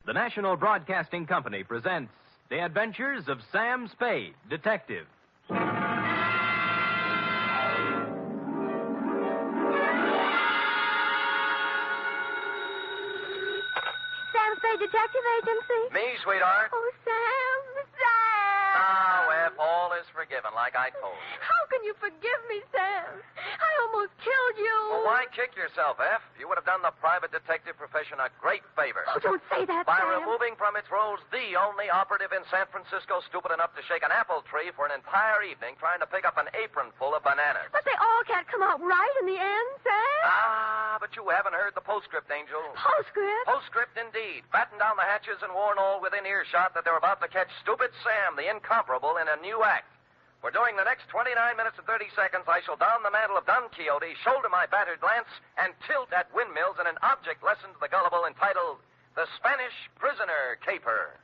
The National Broadcasting Company presents The Adventures of Sam Spade, Detective. Sam Spade Detective Agency? Me, sweetheart. Oh, Sam. Now, F, all is forgiven, like I told you. How can you forgive me, Sam? I almost killed you. Well, why kick yourself, F? You would have done the private detective profession a great favor. Oh, don't say that, By Sam. removing from its rolls the only operative in San Francisco stupid enough to shake an apple tree for an entire evening trying to pick up an apron full of bananas. But they all can't come out right in the end, Sam. Ah, but you haven't heard the postscript, Angel. Postscript? Postscript, indeed. Batten down the hatches and warn all within earshot that they're about to catch Stupid Sam, the incomparable, in a new act. For during the next 29 minutes and 30 seconds, I shall don the mantle of Don Quixote, shoulder my battered lance, and tilt at windmills in an object lesson to the gullible entitled The Spanish Prisoner Caper.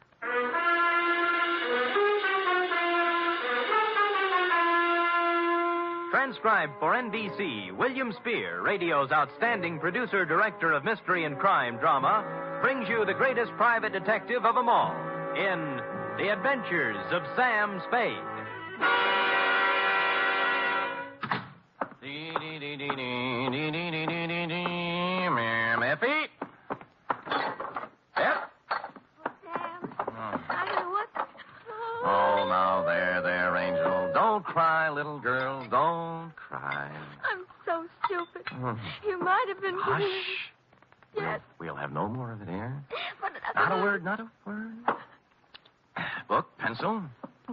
Transcribed for NBC, William Spear, radio's outstanding producer-director of mystery and crime drama, brings you the greatest private detective of them all in The Adventures of Sam Spade. Effie? Yep. Sam, I don't know what... Oh, now, there, Angel. Don't cry, little girl. Don't cry. I'm so stupid. You might have been... Hush. Yes. We'll have no more of it here. But... Not a word, not a word. Book, pencil.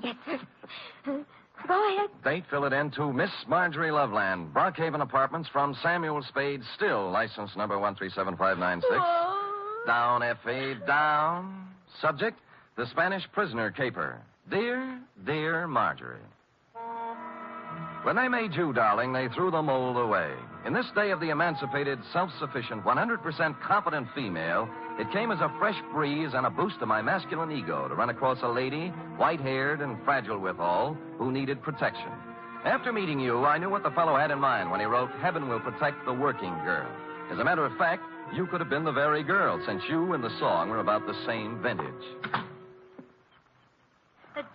Yes, sir. Go ahead. Date, fill it in to Miss Marjorie Loveland, Brockhaven Apartments, from Samuel Spade, still license number 1375596. Whoa. Down, F.A., down. Subject, the Spanish prisoner caper. Dear Marjorie. When they made you, darling, they threw the mold away. In this day of the emancipated, self-sufficient, 100% competent female, it came as a fresh breeze and a boost to my masculine ego to run across a lady, white-haired and fragile withal, who needed protection. After meeting you, I knew what the fellow had in mind when he wrote, "Heaven will protect the working girl." As a matter of fact, you could have been the very girl, since you and the song were about the same vintage.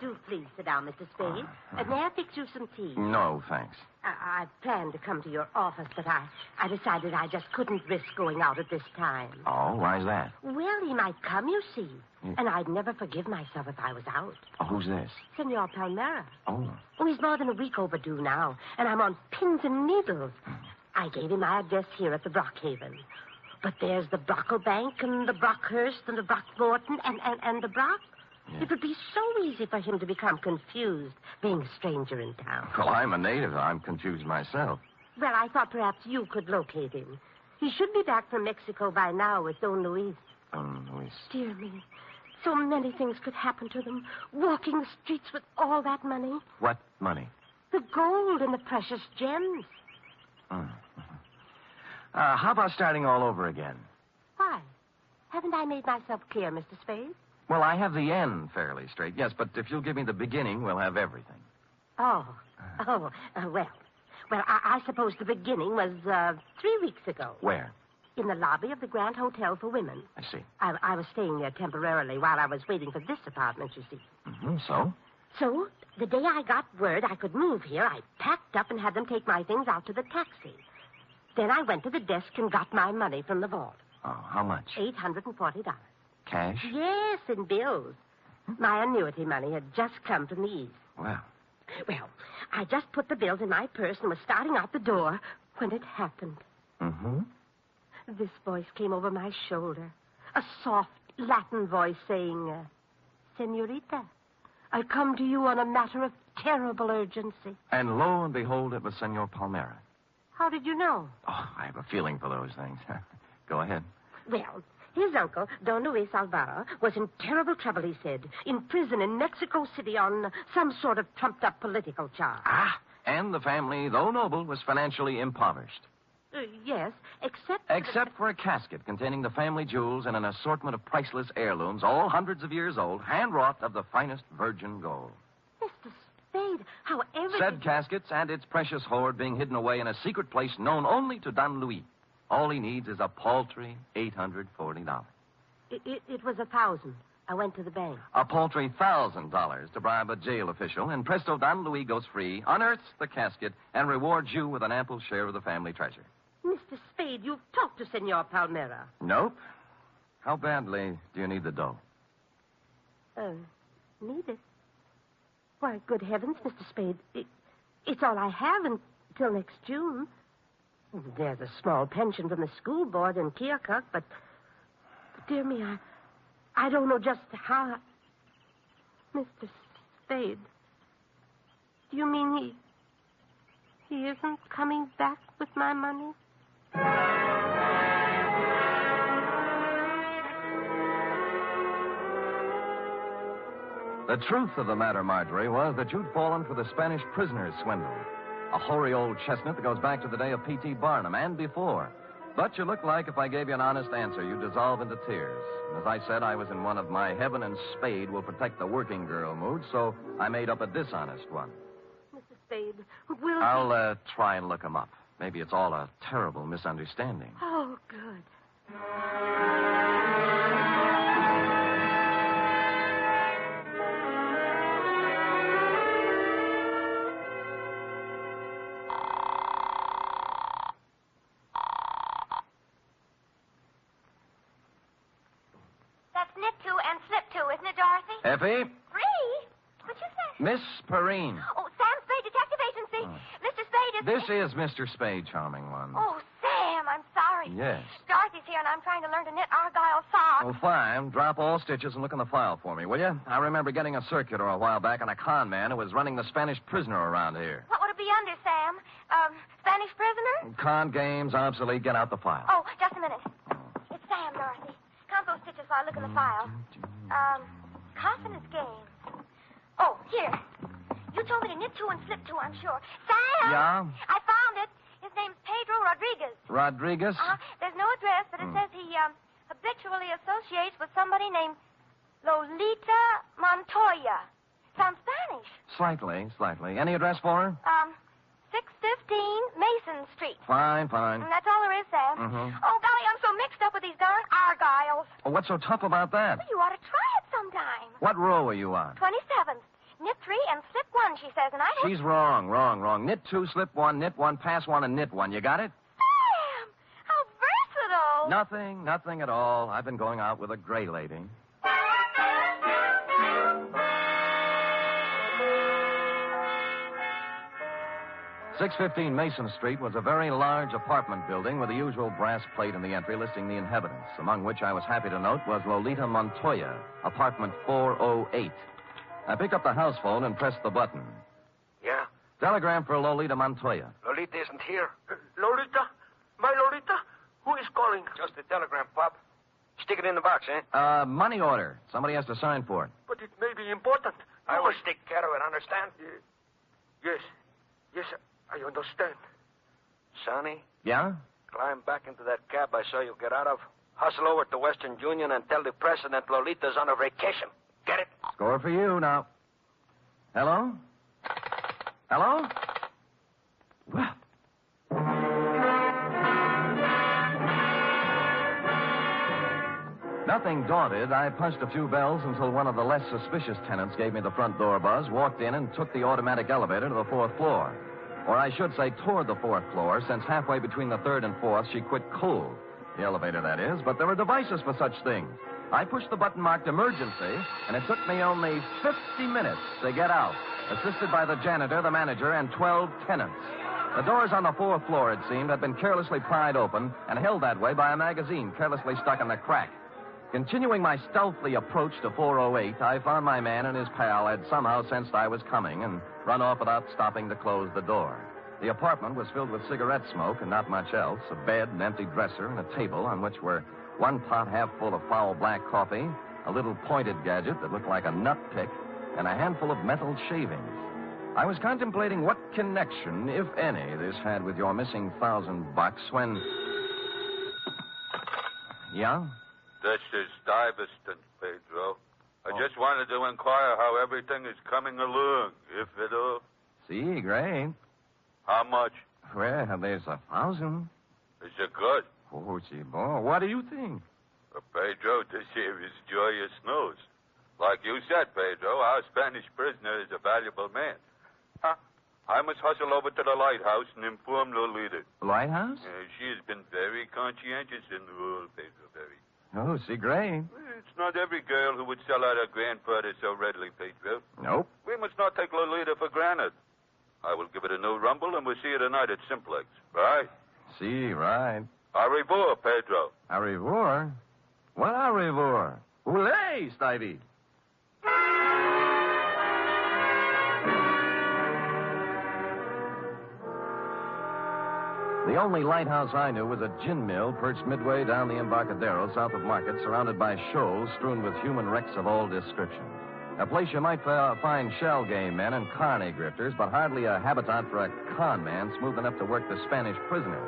Do please sit down, Mr. Spade. May I fix you some tea? No, thanks. I planned to come to your office, but I decided I just couldn't risk going out at this time. Oh, why's that? Well, he might come, you see. And I'd never forgive myself if I was out. Oh, who's this? Senor Palmera. Oh. Oh, he's more than a week overdue now, and I'm on pins and needles. I gave him my address here at the Brockhaven. But there's the Brocklebank and the Brockhurst and the Brockmorton and the Brock. Yeah. It would be so easy for him to become confused, being a stranger in town. Well, I'm a native. I'm confused myself. Well, I thought perhaps you could locate him. He should be back from Mexico by now with Don Luis. Don Luis. Dear me. So many things could happen to them. Walking the streets with all that money. What money? The gold and the precious gems. How about starting all over again? Why? Haven't I made myself clear, Mr. Spade? Well, I have the end fairly straight, yes, but if you'll give me the beginning, we'll have everything. Well, I suppose the beginning was 3 weeks ago. Where? In the lobby of the Grand Hotel for Women. I see. I was staying there temporarily while I was waiting for this apartment, you see. Mm-hmm, so? So, the day I got word I could move here, I packed up and had them take my things out to the taxi. Then I went to the desk and got my money from the vault. Oh, how much? $840. Cash? Yes, in bills. My annuity money had just come from the East. Well, I just put the bills in my purse and was starting out the door when it happened. Mm-hmm. This voice came over my shoulder. A soft Latin voice saying, Senorita, I come to you on a matter of terrible urgency. And lo and behold, it was Senor Palmera. How did you know? Oh, I have a feeling for those things. Go ahead. Well, his uncle, Don Luis Alvaro, was in terrible trouble, he said. In prison in Mexico City on some sort of trumped-up political charge. Ah, and the family, though noble, was financially impoverished. Yes, except... Except for a casket containing the family jewels and an assortment of priceless heirlooms, all hundreds of years old, hand-wrought of the finest virgin gold. Mr. Spade, how everything... Said caskets and its precious hoard being hidden away in a secret place known only to Don Luis. All he needs is a paltry $840. It was $1,000. I went to the bank. A paltry $1,000 to bribe a jail official, and presto, Don Louis goes free, unearths the casket, and rewards you with an ample share of the family treasure. Mr. Spade, you've talked to Senor Palmera. Nope. How badly do you need the dough? Need it? Why, good heavens, Mr. Spade. It's all I have until next June. There's a small pension from the school board in Keokuk, but dear me, I don't know just how... Mr. Spade, do you mean he isn't coming back with my money? The truth of the matter, Marjorie, was that you'd fallen for the Spanish prisoner's swindle. A hoary old chestnut that goes back to the day of P.T. Barnum and before. But you look like if I gave you an honest answer, you'd dissolve into tears. And as I said, I was in one of my heaven and spade will protect the working girl moods, so I made up a dishonest one. Mr. Spade, will I'll try and look him up. Maybe it's all a terrible misunderstanding. Oh, good. Effie? Free? What'd you say? Miss Perrine. Oh, Sam Spade, Detective Agency. Mr. Spade is... This is Mr. Spade, charming one. Oh, Sam, I'm sorry. Yes. Dorothy's here, and I'm trying to learn to knit argyle socks. Oh, fine. Drop all stitches and look in the file for me, will you? I remember getting a circular a while back on a con man who was running the Spanish prisoner around here. What would it be under, Sam? Spanish prisoner? Con games, obsolete. Get out the file. Oh, just a minute. It's Sam, Dorothy. Count those stitches while I look in the file. Confidence games. Oh, here. You told me to knit two and slip two, I'm sure. Sam! Yeah? I found it. His name's Pedro Rodriguez. Rodriguez? There's no address, but it says he habitually associates with somebody named Lolita Montoya. Sounds Spanish. Slightly. Any address for her? 615 Mason Street. Fine. And that's all there is, Sam. Oh, golly, I'm so mixed up with these darn argyles. Oh, what's so tough about that? Well, you ought to try it sometime. What row are you on? 27th. Knit three and slip one, she says, and I... She's wrong. Knit two, slip one, knit one, pass one, and knit one. You got it? Sam! How versatile. Nothing at all. I've been going out with a gray lady. 615 Mason Street was a very large apartment building with the usual brass plate in the entry listing the inhabitants, among which I was happy to note was Lolita Montoya, apartment 408. I picked up the house phone and pressed the button. Yeah? Telegram for Lolita Montoya. Lolita isn't here. Lolita? My Lolita? Who is calling? Just a telegram, Pop. Stick it in the box, eh? Money order. Somebody has to sign for it. But it may be important. I will take care of it, understand? Yes, I understand. Sonny, Yeah? climb back into that cab I saw you get out of. Hustle over to Western Union and tell the president Lolita's on a vacation. Get it? Score for you now. Hello? Hello? Well. Nothing daunted, I punched a few bells until one of the less suspicious tenants gave me the front door buzz, walked in, and took the automatic elevator to the fourth floor. Or I should say toward the fourth floor, since halfway between the third and fourth, she quit cold. The elevator, that is, but there are devices for such things. I pushed the button marked emergency, and it took me only 50 minutes to get out, assisted by the janitor, the manager, and 12 tenants. The doors on the fourth floor, it seemed, had been carelessly pried open and held that way by a magazine carelessly stuck in the crack. Continuing my stealthy approach to 408, I found my man and his pal had somehow sensed I was coming and run off without stopping to close the door. The apartment was filled with cigarette smoke and not much else, a bed, an empty dresser, and a table on which were one pot half full of foul black coffee, a little pointed gadget that looked like a nut pick, and a handful of metal shavings. I was contemplating what connection, if any, this had with your missing $1,000 when... Yeah? This is Stuyvesant, Pedro. I just wanted to inquire how everything is coming along, if at all. See, great. How much? Well, there's $1,000. Is it good? Oh, gee, boy, what do you think? Pedro, this here is joyous news. Like you said, Pedro, our Spanish prisoner is a valuable man. Huh? I must hustle over to the lighthouse and inform Lolita. The lighthouse? She has been very conscientious in the role, Pedro, very. Oh, see, great. It's not every girl who would sell out her grandfather so readily, Pedro. Nope. We must not take Lolita for granted. I will give it a new rumble, and we'll see her tonight at Simplex. Right? See, right. Au revoir, Pedro. Au revoir? What au revoir? Hooray, Stivey. The only lighthouse I knew was a gin mill perched midway down the Embarcadero south of Market, surrounded by shoals strewn with human wrecks of all description. A place you might find shell game men and carny grifters, but hardly a habitat for a con man smooth enough to work the Spanish prisoner.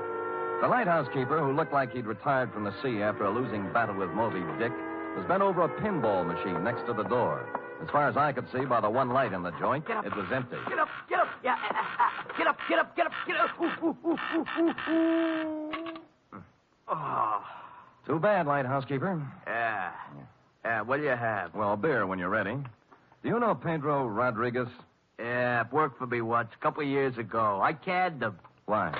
The lighthouse keeper, who looked like he'd retired from the sea after a losing battle with Moby Dick, was bent over a pinball machine next to the door. As far as I could see by the one light in the joint, it was empty. Get up, get up. Yeah, get up, get up, get up, get up. Oh. Too bad, lighthouse keeper. Yeah. What do you have? Well, beer when you're ready. Do you know Pedro Rodriguez? Yeah, worked for me once, a couple of years ago. I canned him. Why?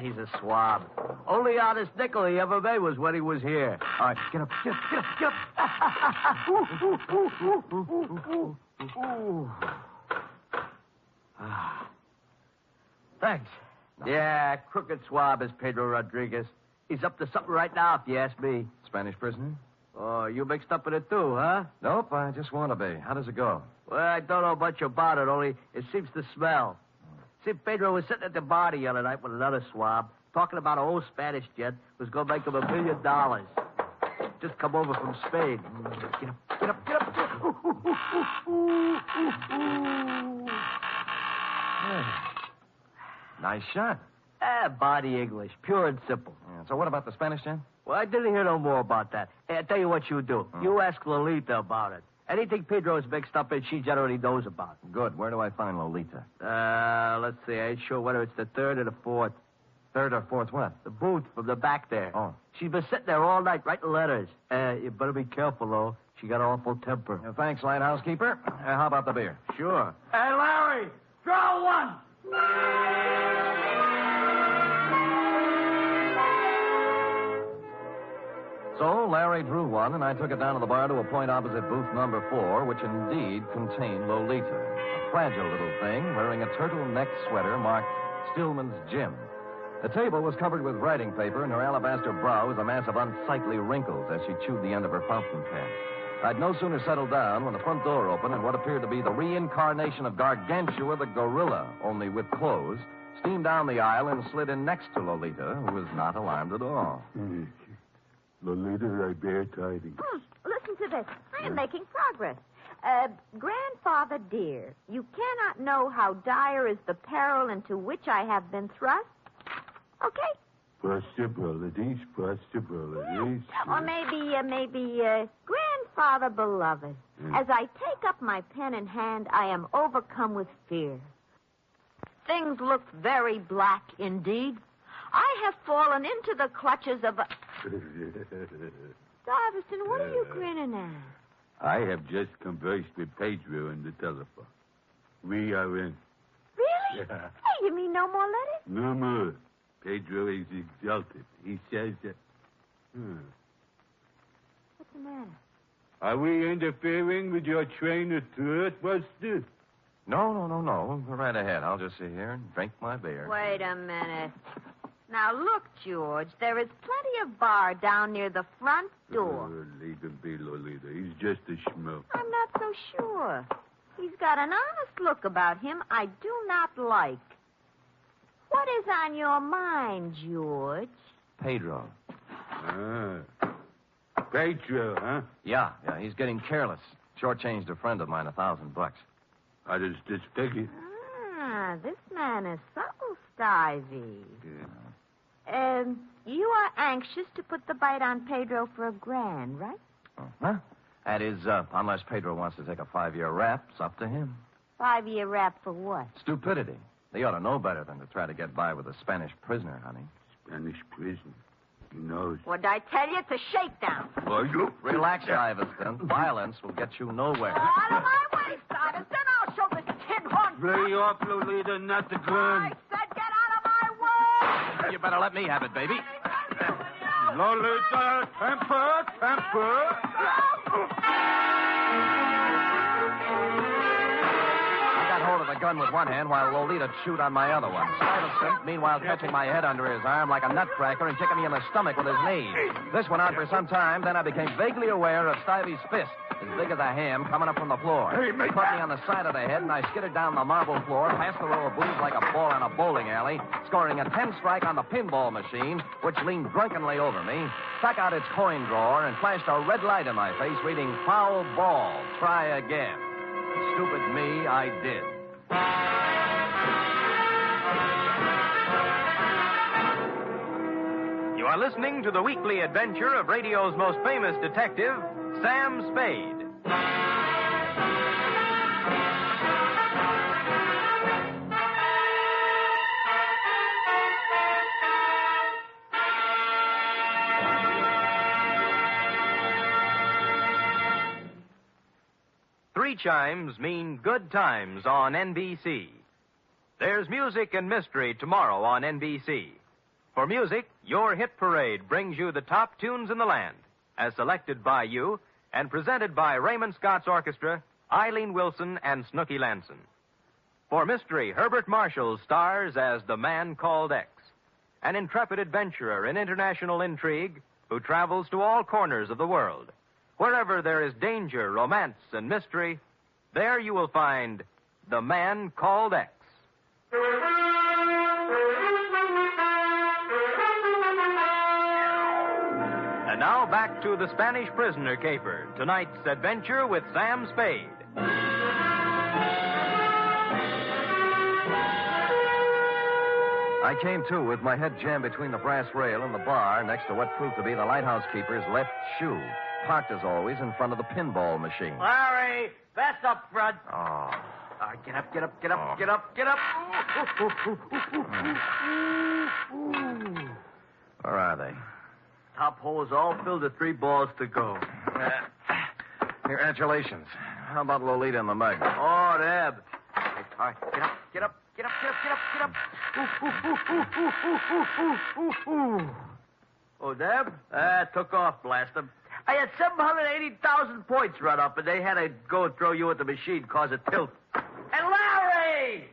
He's a swab. Only honest nickel he ever made was when he was here. All right, get up, get up, get up, get up. Thanks. Yeah, crooked swab is Pedro Rodriguez. He's up to something right now, if you ask me. Spanish prisoner? Oh, you mixed up in it too, huh? Nope, I just want to be. How does it go? Well, I don't know much about it, only it seems to smell. See, Pedro was sitting at the bar the other night with another swab, talking about an old Spanish gent who's going to make him $1 million. Just come over from Spain. Get up, get up, get up. Nice shot. Body English, pure and simple. Yeah, so what about the Spanish gent? Well, I didn't hear no more about that. Hey, I tell you what you do. You ask Lolita about it. Anything Pedro is mixed up in, she generally knows about. Good. Where do I find Lolita? Let's see. I ain't sure whether it's the third or the fourth. Third or fourth what? The booth from the back there. Oh. She's been sitting there all night writing letters. You better be careful, though. She got an awful temper. Thanks, lighthouse keeper. How about the beer? Sure. Hey, Larry, draw one. So Larry drew one, and I took it down to the bar to a point opposite booth number 4, which indeed contained Lolita, a fragile little thing wearing a turtleneck sweater marked Stillman's Gym. The table was covered with writing paper, and her alabaster brow was a mass of unsightly wrinkles as she chewed the end of her fountain pen. I'd no sooner settled down when the front door opened, and what appeared to be the reincarnation of Gargantua the gorilla, only with clothes, steamed down the aisle and slid in next to Lolita, who was not alarmed at all. Lolita, I bear tidings. Listen to this. I am making progress. Grandfather dear, you cannot know how dire is the peril into which I have been thrust. Okay? Possibilities. Or maybe, Grandfather beloved. As I take up my pen in hand, I am overcome with fear. Things look very black indeed. I have fallen into the clutches of a... Stuyvesant, what are you grinning at? I have just conversed with Pedro on the telephone. We are in. Really? Yeah. Hey, you mean no more letters? No more. Pedro is exulted. He says that... What's the matter? Are we interfering with your train of thought, Buster? No. Go right ahead. I'll just sit here and drink my beer. Wait a minute. Now, look, George, there is plenty of bar down near the front door. Leave him be, Lolita. He's just a schmuck. I'm not so sure. He's got an honest look about him I do not like. What is on your mind, George? Pedro. Pedro, huh? Yeah, he's getting careless. Shortchanged a friend of mine $1,000. How does this figure? This man is subtle, Stivey. Yeah. You are anxious to put the bite on Pedro for $1,000, right? Huh? That is, unless Pedro wants to take a 5-year rap, it's up to him. 5-year rap for what? Stupidity. They ought to know better than to try to get by with a Spanish prisoner, honey. Spanish prisoner? He knows. What did I tell you? It's a shakedown. Oh, you... Relax, Stuyvesant. Violence will get you nowhere. Out of my way, Stuyvesant. I'll show this tin horn. Lay off, Lolita, not the I gun. said get out of my way. You better let me have it, baby. Lolita, temper. I got hold of the gun with one hand while Lolita chewed on my other one. Stuyvesant, meanwhile, catching my head under his arm like a nutcracker and kicking me in the stomach with his knee. This went on for some time, then I became vaguely aware of Stuyvesant's fist, as big as a ham, coming up from the floor. He put me on the side of the head, and I skittered down the marble floor, past the row of booths like a ball in a bowling alley, scoring a 10-strike on the pinball machine, which leaned drunkenly over me, stuck out its coin drawer, and flashed a red light in my face, reading, "Foul ball, try again." Stupid me, I did. You are listening to the weekly adventure of radio's most famous detective, Sam Spade. Three chimes mean good times on NBC. There's music and mystery tomorrow on NBC. For music, your hit parade brings you the top tunes in the land, as selected by you and presented by Raymond Scott's Orchestra, Eileen Wilson, and Snooky Lanson. For mystery, Herbert Marshall stars as the Man Called X, an intrepid adventurer in international intrigue who travels to all corners of the world. Wherever there is danger, romance, and mystery, there you will find the Man Called X. And now back to the Spanish Prisoner Caper, tonight's adventure with Sam Spade. I came to with my head jammed between the brass rail and the bar next to what proved to be the lighthouse keeper's left shoe, parked as always in front of the pinball machine. Larry, that's up front. Oh. All right, get up. Get up. Where are they? Top hole is all filled with 3 balls to go. Congratulations. How about Lolita and the mug? Oh, Deb. All right, get up. Oh, Deb? Took off, blast them. I had 780,000 points run up, and they had to go and throw you at the machine, cause a tilt. And Larry!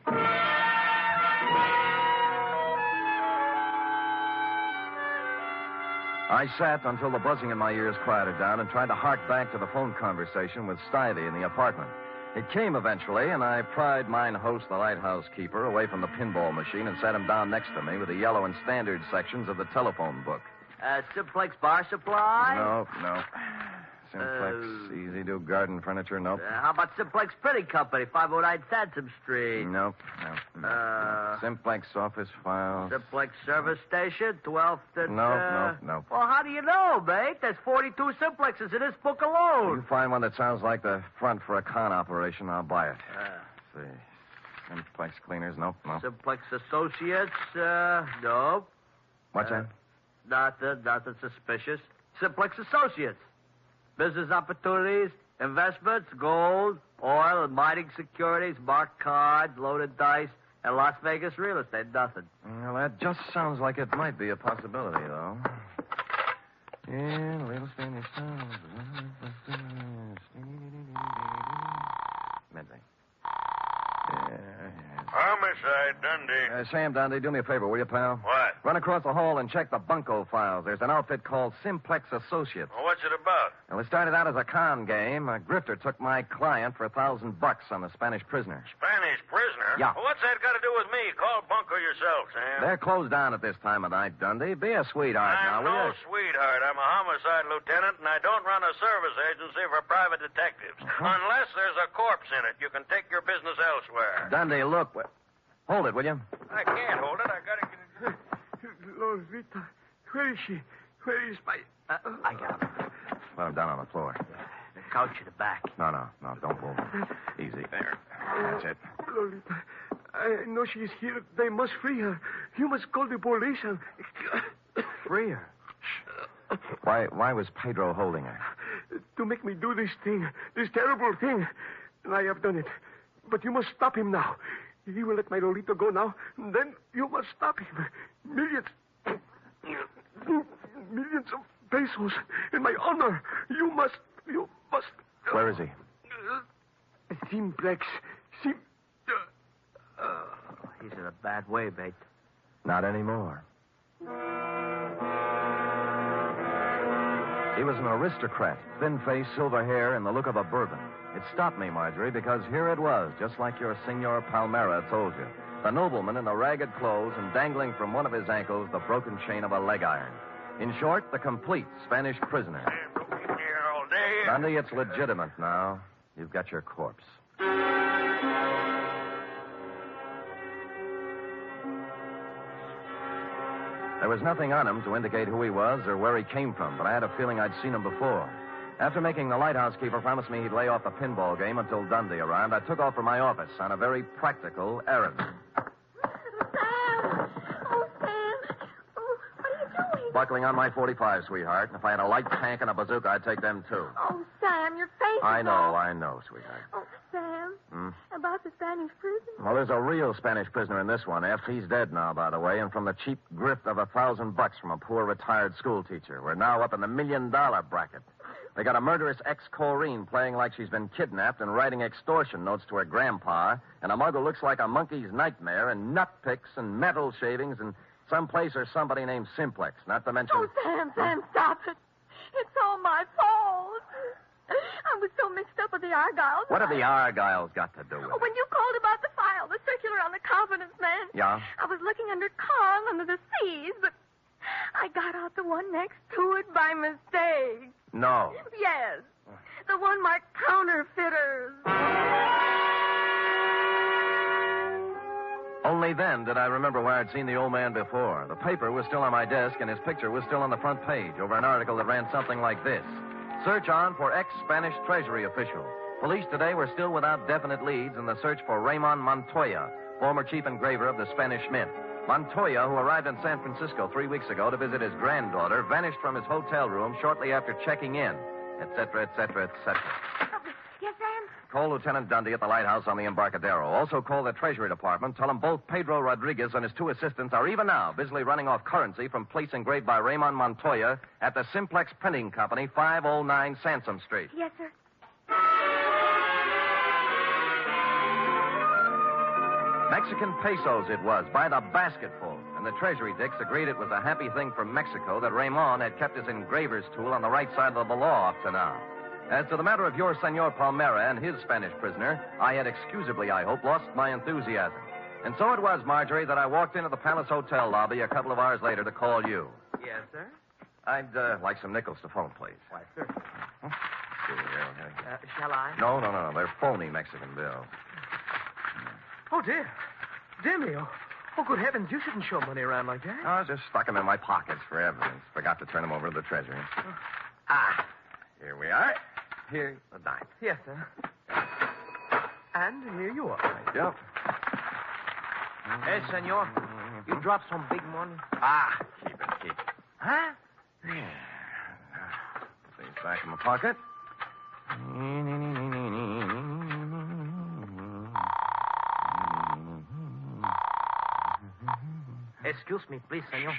I sat until the buzzing in my ears quieted down and tried to hark back to the phone conversation with Stuyvesant in the apartment. It came eventually, and I pried mine host, the lighthouse keeper, away from the pinball machine and sat him down next to me with the yellow and standard sections of the telephone book. Simplex Bar Supply? No. Simplex, Easy Do Garden Furniture, nope. How about Simplex Printing Company, 509 Sansom Street? Nope. Simplex Office Files. Simplex Service Station, 12th and... Nope. Well, how do you know, mate? There's 42 Simplexes in this book alone. You find one that sounds like the front for a con operation, I'll buy it. Let's see. Simplex Cleaners, nope. Simplex Associates, nope. What's that? Nothing suspicious. Simplex Associates. Business opportunities, investments, gold, oil, and mining securities, marked cards, loaded dice, and Las Vegas real estate. Nothing. Well, that just sounds like it might be a possibility, though. Yeah, real estate. Midday. Homicide, Dundee. Sam Dundee, do me a favor, will you, pal? What? Run across the hall and check the bunco files. There's an outfit called Simplex Associates. Well, what's it about? Well, it started out as a con game. A grifter took my client for $1,000 on the Spanish prisoner. Spanish prisoner? Yeah. Well, what's that got to do with me? Call Bunko yourself, Sam. They're closed down at this time of night, Dundee. Be a sweetheart now, I'm will no you? sweetheart. I'm a homicide lieutenant, and I don't run a service agency for private detectives. Unless there's a corpse in it. You can take your business elsewhere. Dundee, look. Hold it, will you? I can't hold it. I got to get it. Lolita, where is she? Where is my... I got him. Put him down on the floor. The couch in the back. No, don't move. Easy. There. That's it. Lolita, I know she is here. They must free her. You must call the police and... Free her? Why was Pedro holding her? To make me do this thing, this terrible thing. And I have done it. But you must stop him now. He will let my Lolita go now. And then you must stop him. Millions of pesos in my honor. You must. Where is he? Simplex. He's in a bad way, mate. Not anymore. He was an aristocrat, thin face, silver hair, and the look of a Bourbon. It stopped me, Marjorie, because here it was, just like your Senor Palmera told you. The nobleman in the ragged clothes and dangling from one of his ankles the broken chain of a leg iron. In short, the complete Spanish prisoner. Here all day. Dundee, it's legitimate now. You've got your corpse. There was nothing on him to indicate who he was or where he came from, but I had a feeling I'd seen him before. After making the lighthouse keeper promise me he'd lay off the pinball game until Dundee arrived, I took off for my office on a very practical errand. Sam! Oh, Sam! Oh, what are you doing? Buckling on my .45, sweetheart. If I had a light tank and a bazooka, I'd take them, too. Oh, Sam, your face is I all... know, sweetheart. Oh, Sam. About the Spanish prison? Well, there's a real Spanish prisoner in this one, F. He's dead now, by the way, and from the cheap grift of $1,000 from a poor retired school teacher. We're now up in the $1 million bracket. They got a murderous ex-Corrine playing like she's been kidnapped and writing extortion notes to her grandpa, and a mug who looks like a monkey's nightmare, and nut picks and metal shavings, and someplace or somebody named Simplex, not to mention... Oh, Sam, stop it. It's all my fault. I was so mixed up with the Argyles. What have the Argyles got to do with it? When you called about the file, the circular on the confidence man. Yeah? I was looking under Kong under the C's, but I got out the one next to it by mistake. No. Yes. The one marked counterfeiters. Only then did I remember where I'd seen the old man before. The paper was still on my desk, and his picture was still on the front page over an article that ran something like this. Search on for ex-Spanish Treasury official. Police today were still without definite leads in the search for Ramon Montoya, former chief engraver of the Spanish Mint. Montoya, who arrived in San Francisco 3 weeks ago to visit his granddaughter, vanished from his hotel room shortly after checking in, etc., etc., etc. Yes, Sam? Call Lieutenant Dundee at the lighthouse on the Embarcadero. Also call the Treasury Department. Tell them both Pedro Rodriguez and his two assistants are even now busily running off currency from plates engraved by Ramon Montoya at the Simplex Printing Company, 509 Sansom Street. Yes, sir. Mexican pesos it was, by the basketful. And the Treasury dicks agreed it was a happy thing for Mexico that Ramon had kept his engraver's tool on the right side of the law up to now. As to the matter of your Senor Palmera and his Spanish prisoner, I had excusably, I hope, lost my enthusiasm. And so it was, Marjorie, that I walked into the Palace Hotel lobby a couple of hours later to call you. Yes, sir? I'd like some nickels to phone, please. Why, sir. Shall I? No. They're phony Mexican bills. Oh, dear. Dear me. Oh, good heavens. You shouldn't show money around like that. I just stuck them in my pockets for evidence. Forgot to turn them over to the Treasury. Here we are. Here's a dime. Yes, sir. And here you are. Thank you. Hey, senor. You dropped some big money. Keep it. Huh? Yeah. Put these back in my pocket. Excuse me, please, senor.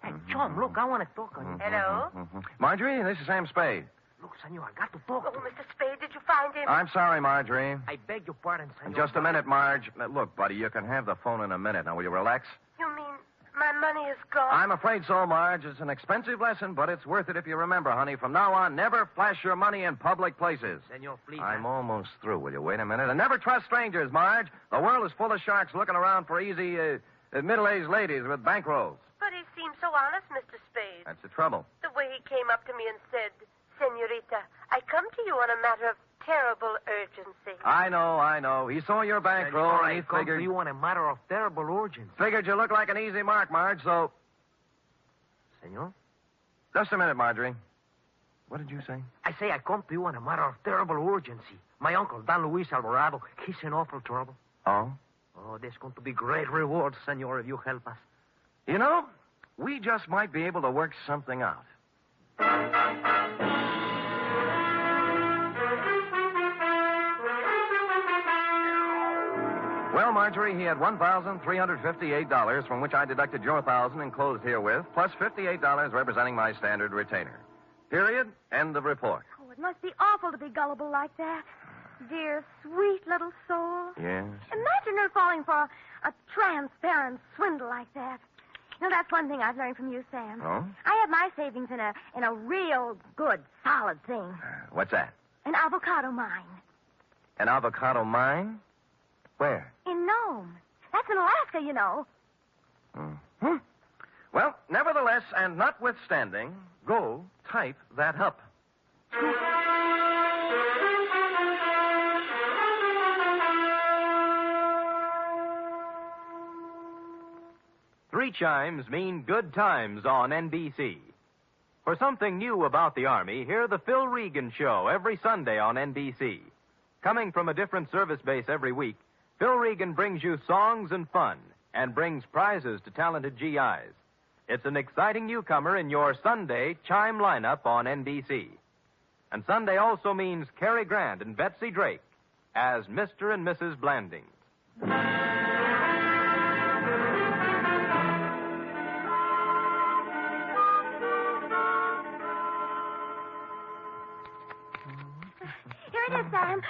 Hey, Chum, look, I want to talk on you. Hello? Marjorie, this is Sam Spade. Look, senor, I got to talk Oh, to you. Mr. Spade, did you find him? I'm sorry, Marjorie. I beg your pardon, senor. Just a minute, Marge. Look, buddy, you can have the phone in a minute. Now, will you relax? You mean my money is gone? I'm afraid so, Marge. It's an expensive lesson, but it's worth it if you remember, honey. From now on, never flash your money in public places. Senor, please. I'm almost through. Will you wait a minute? And never trust strangers, Marge. The world is full of sharks looking around for easy, middle-aged ladies with bankrolls. But he seemed so honest, Mr. Spade. That's the trouble. The way he came up to me and said, Senorita, I come to you on a matter of terrible urgency. I know. He saw your bankroll, Senor, and he I come figured... to you on a matter of terrible urgency. Figured you look like an easy mark, Marge, so... Senor? Just a minute, Marjorie. What did you say? I say I come to you on a matter of terrible urgency. My uncle, Don Luis Alvarado, he's in awful trouble. Oh? Oh, there's going to be great rewards, senor, if you help us. You know, we just might be able to work something out. Well, Marjorie, he had $1,358, from which I deducted your $1,000 enclosed herewith, plus $58 representing my standard retainer. Period. End of report. Oh, it must be awful to be gullible like that. Dear, sweet little soul. Yes? Imagine her falling for a transparent swindle like that. You know, that's one thing I've learned from you, Sam. Oh? I have my savings in a real good, solid thing. What's that? An avocado mine. An avocado mine? Where? In Nome. That's in Alaska, you know. Mm-hmm. Well, nevertheless, and notwithstanding, go type that up. Three chimes mean good times on NBC. For something new about the Army, hear the Phil Regan Show every Sunday on NBC. Coming from a different service base every week, Phil Regan brings you songs and fun and brings prizes to talented GIs. It's an exciting newcomer in your Sunday chime lineup on NBC. And Sunday also means Cary Grant and Betsy Drake as Mr. and Mrs. Blandings. Here it is, Sam.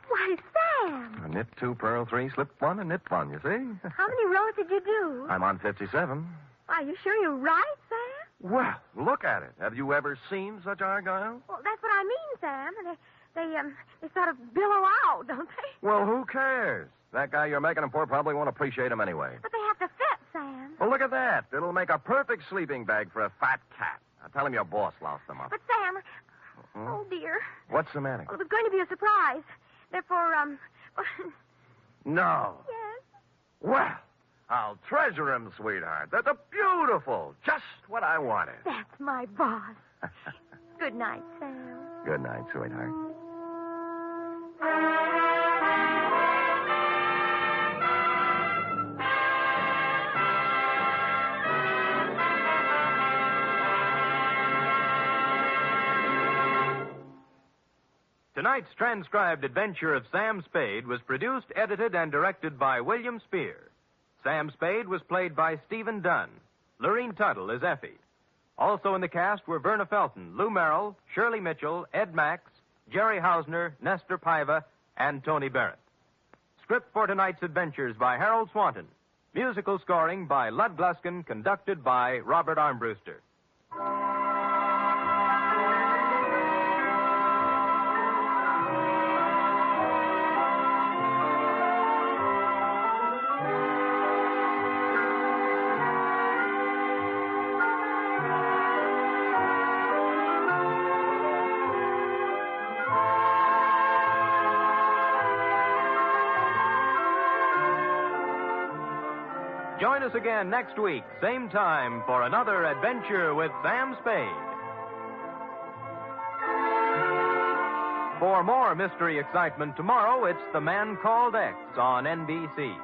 Why, Sam. A knit 2, purl 3, slip 1, and knit 1, you see? How many rows did you do? I'm on 57. Are you sure you're right, Sam? Well, look at it. Have you ever seen such argyle? Well, that's what I mean, Sam. They sort of billow out, don't they? Well, who cares? That guy you're making them for probably won't appreciate them anyway. But they have to fit, Sam. Well, look at that. It'll make a perfect sleeping bag for a fat cat. Now, tell him your boss loused them up. But, Sam, oh, dear. What's the matter? Well, it was going to be a surprise. Therefore, No. Yes? Well, I'll treasure him, sweetheart. They're beautiful. Just what I wanted. That's my boss. Good night, Sam. Good night, sweetheart. Tonight's transcribed adventure of Sam Spade was produced, edited, and directed by William Spear. Sam Spade was played by Stephen Dunn. Lorene Tuttle is Effie. Also in the cast were Verna Felton, Lou Merrill, Shirley Mitchell, Ed Max, Jerry Hausner, Nestor Paiva, and Tony Barrett. Script for tonight's adventures by Harold Swanton. Musical scoring by Lud Gluskin, conducted by Robert Armbruster. Join us again next week, same time, for another adventure with Sam Spade. For more mystery excitement tomorrow, it's The Man Called X on NBC.